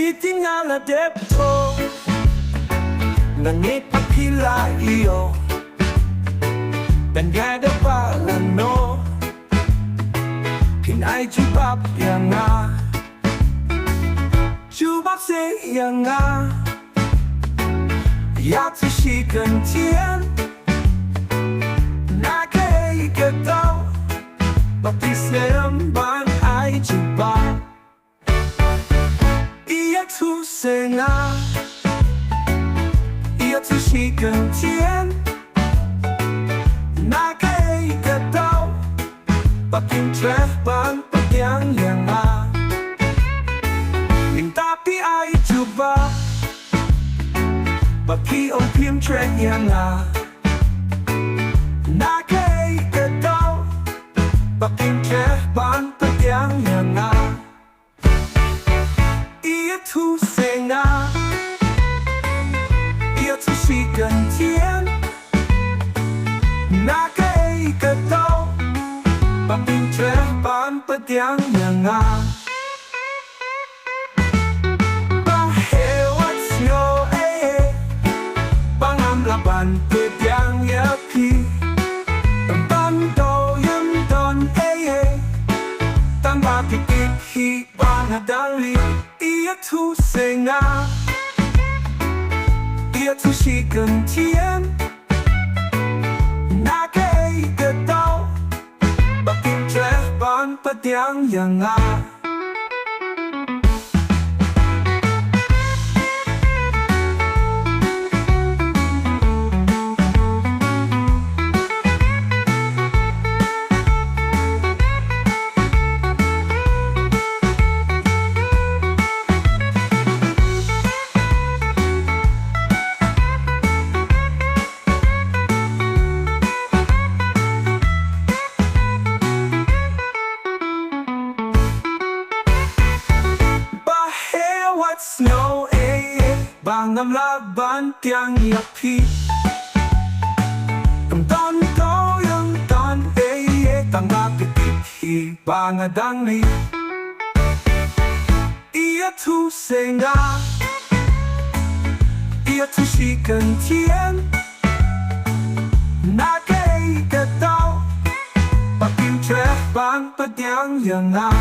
Titingnan na depto Nanipapila iyo Tangada pala no Kinay jubap yang nga Jubap se yang nga Ya zu shi gen tian Na ke ge dao Bap di sem ban ai jubap Ia tu se nga Ia tu shi gen tian Na ke ge dao Bap kim tref ban bap yang yang nga Ning tapi ai jubap Bap ki om kim tref yang nga Na ke ge dao Bap kim tref ban bap yang yang nga Ia tu se nga Ia tu shi gen tian Na ke ge dao Bap kim tref ban bap yang yang nga Bang he what's your Bang am la ban bap yang ya pi Ban do yam don Tan ba pi hi ban dan li Ia tu se nga Ia tu shi gen tian Na ke ge dao Bap kim tref ban bap yang yang nga Snow Bang am la ban tiang yak pi Tam don do yung don Tang ba pi hi bang a dang li Ia tu se nga Ia tu shi gen tian Na ke ge dao Bap kim tref ban bap yang yang nga